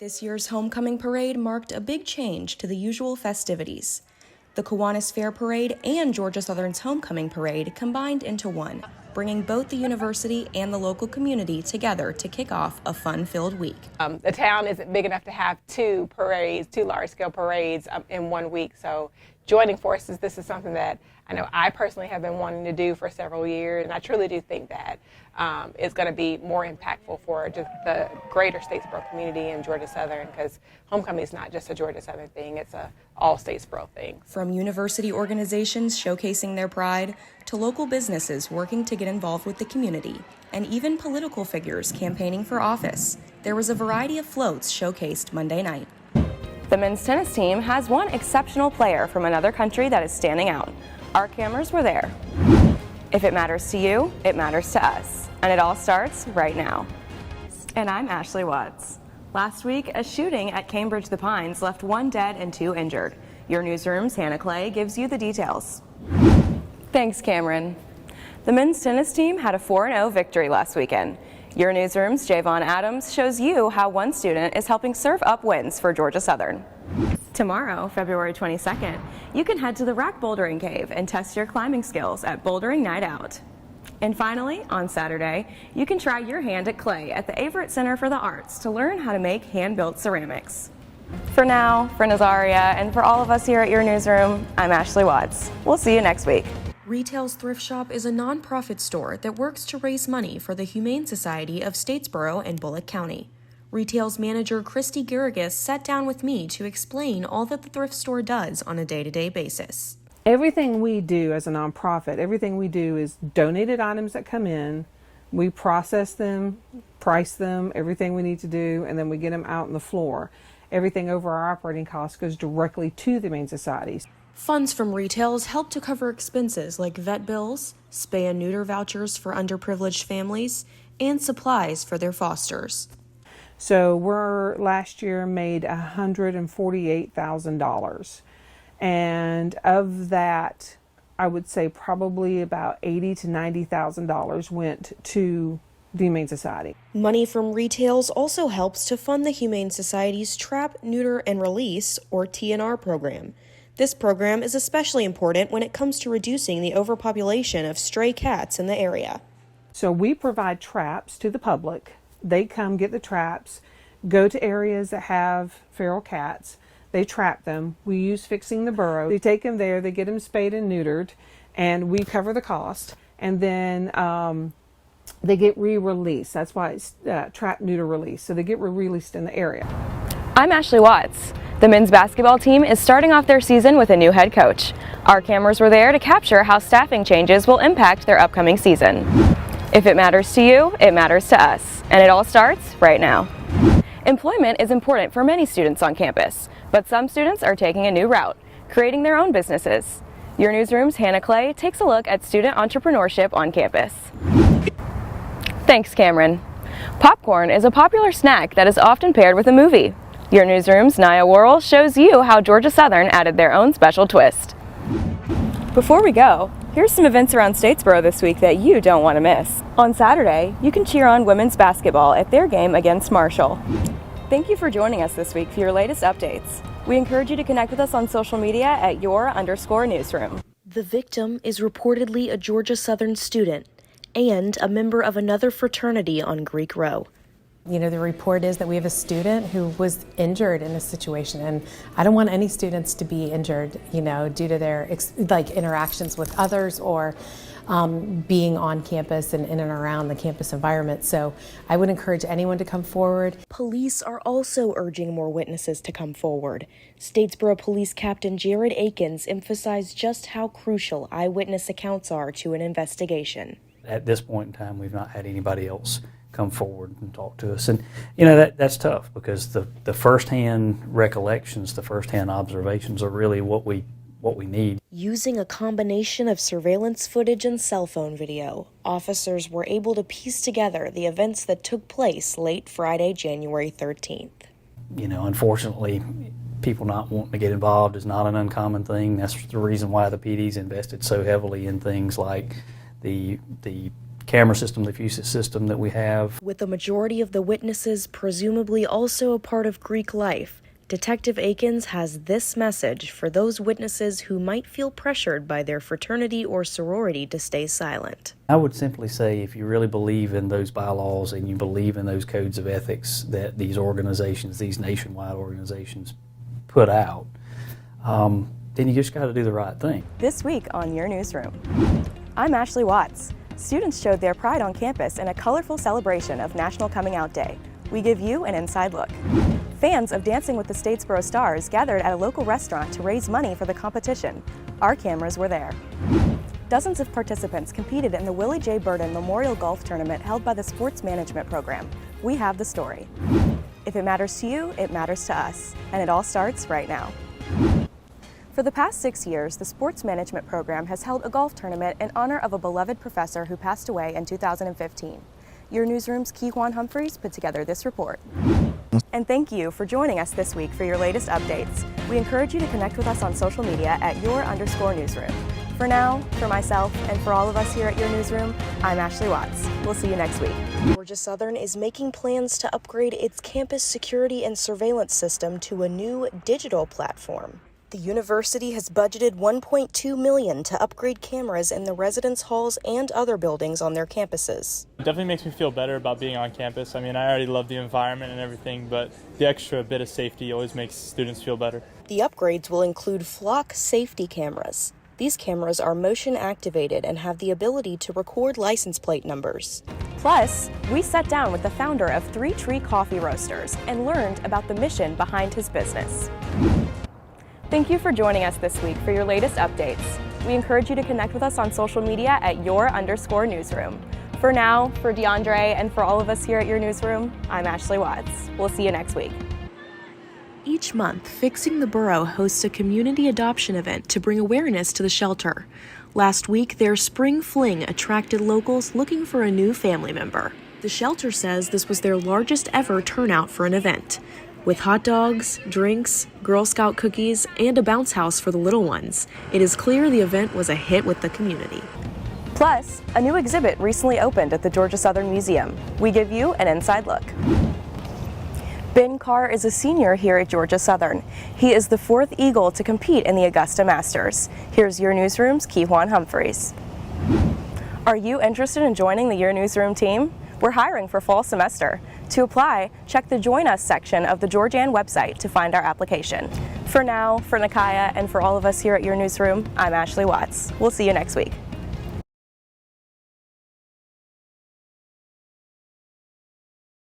This year's homecoming parade marked a big change to the usual festivities. The Kiwanis Fair Parade and Georgia Southern's homecoming parade combined into one, bringing both the university and the local community together to kick off a fun-filled week. The town isn't big enough to have two large-scale parades in 1 week, so joining forces, this is something that I know I personally have been wanting to do for several years, and I truly do think that it's going to be more impactful for just the greater Statesboro community and Georgia Southern, because homecoming is not just a Georgia Southern thing, it's a all Statesboro thing. From university organizations showcasing their pride to local businesses working to get involved with the community, and even political figures campaigning for office, there was a variety of floats showcased Monday night. The men's tennis team has one exceptional player from another country that is standing out. Our cameras were there. If it matters to you, it matters to us. And it all starts right now. And I'm Ashley Watts. Last week, a shooting at Cambridge The Pines left 1 dead and 2 injured. Your newsroom's Hannah Clay gives you the details. Thanks, Cameron. The men's tennis team had a 4-0 victory last weekend. Your newsroom's Javon Adams shows you how one student is helping serve up wins for Georgia Southern. Tomorrow, February 22nd, you can head to the Rack Bouldering Cave and test your climbing skills at Bouldering Night Out. And finally, on Saturday, you can try your hand at clay at the Averett Center for the Arts to learn how to make hand-built ceramics. For now, for Nazaria, and for all of us here at your newsroom, I'm Ashley Watts. We'll see you next week. Retail's Thrift Shop is a nonprofit store that works to raise money for the Humane Society of Statesboro and Bullock County. Retail's manager Christy Garrigus sat down with me to explain all that the thrift store does on a day-to-day basis. Everything we do as a nonprofit, everything we do is donated items that come in. We process them, price them, everything we need to do, and then we get them out on the floor. Everything over our operating costs goes directly to the Humane Society. Funds from retails help to cover expenses like vet bills, spay and neuter vouchers for underprivileged families, and supplies for their fosters. So last year made $148,000. And of that, I would say probably about $80,000 to $90,000 went to the Humane Society. Money from retails also helps to fund the Humane Society's Trap, Neuter, and Release, or TNR program. This program is especially important when it comes to reducing the overpopulation of stray cats in the area. So we provide traps to the public. They come get the traps, go to areas that have feral cats. They trap them. We use Fixing the Burrow. They take them there, they get them spayed and neutered, and we cover the cost. And then they get re-released. That's why it's trap, neuter, release. So they get re-released in the area. I'm Ashley Watts. The men's basketball team is starting off their season with a new head coach. Our cameras were there to capture how staffing changes will impact their upcoming season. If it matters to you, it matters to us. And it all starts right now. Employment is important for many students on campus, but some students are taking a new route, creating their own businesses. Your newsroom's Hannah Clay takes a look at student entrepreneurship on campus. Thanks, Cameron. Popcorn is a popular snack that is often paired with a movie. Your newsroom's Naya Worrell shows you how Georgia Southern added their own special twist. Before we go, here's some events around Statesboro this week that you don't want to miss. On Saturday, you can cheer on women's basketball at their game against Marshall. Thank you for joining us this week for your latest updates. We encourage you to connect with us on social media at your_newsroom. The victim is reportedly a Georgia Southern student and a member of another fraternity on Greek Row. You know, the report is that we have a student who was injured in this situation, and I don't want any students to be injured, you know, due to their interactions with others or being on campus and in and around the campus environment. So I would encourage anyone to come forward. Police are also urging more witnesses to come forward. Statesboro Police Captain Jared Akins emphasized just how crucial eyewitness accounts are to an investigation. At this point in time, we've not had anybody else come forward and talk to us. And, you know, that's tough because the firsthand recollections, the firsthand observations are really what we need. Using a combination of surveillance footage and cell phone video, officers were able to piece together the events that took place late Friday, January 13th. You know, unfortunately, people not wanting to get involved is not an uncommon thing. That's the reason why the PD's invested so heavily in things like the camera system, the fuses system that we have. With the majority of the witnesses presumably also a part of Greek life, Detective Akins has this message for those witnesses who might feel pressured by their fraternity or sorority to stay silent. I would simply say if you really believe in those bylaws and you believe in those codes of ethics that these organizations, these nationwide organizations put out, then you just got to do the right thing. This week on Your Newsroom, I'm Ashley Watts. Students showed their pride on campus in a colorful celebration of National Coming Out Day. We give you an inside look. Fans of Dancing with the Statesboro Stars gathered at a local restaurant to raise money for the competition. Our cameras were there. Dozens of participants competed in the Willie J. Burden Memorial Golf Tournament held by the Sports Management Program. We have the story. If it matters to you, it matters to us, and it all starts right now. For the past 6 years, the Sports Management Program has held a golf tournament in honor of a beloved professor who passed away in 2015. Your Newsroom's Keyjuan Humphreys put together this report. And thank you for joining us this week for your latest updates. We encourage you to connect with us on social media at @your_newsroom. For now, for myself, and for all of us here at Your Newsroom, I'm Ashley Watts. We'll see you next week. Georgia Southern is making plans to upgrade its campus security and surveillance system to a new digital platform. The university has budgeted $1.2 million to upgrade cameras in the residence halls and other buildings on their campuses. It definitely makes me feel better about being on campus. I mean, I already love the environment and everything, but the extra bit of safety always makes students feel better. The upgrades will include flock safety cameras. These cameras are motion activated and have the ability to record license plate numbers. Plus, we sat down with the founder of 3 Tree Coffee Roasters and learned about the mission behind his business. Thank you for joining us this week for your latest updates. We encourage you to connect with us on social media at @your_newsroom. For now, for DeAndre, and for all of us here at Your Newsroom, I'm Ashley Watts. We'll see you next week. Each month, Fixing the Borough hosts a community adoption event to bring awareness to the shelter. Last week, their Spring Fling attracted locals looking for a new family member. The shelter says this was their largest ever turnout for an event. With hot dogs, drinks, Girl Scout cookies, and a bounce house for the little ones, it is clear the event was a hit with the community. Plus, a new exhibit recently opened at the Georgia Southern Museum. We give you an inside look. Ben Carr is a senior here at Georgia Southern. He is the 4th Eagle to compete in the Augusta Masters. Here's Your Newsroom's Keyjuan Humphreys. Are you interested in joining the Your Newsroom team? We're hiring for fall semester. To apply, check the Join Us section of the Georgian website to find our application. For now, for Nakaya, and for all of us here at Your Newsroom, I'm Ashley Watts. We'll see you next week.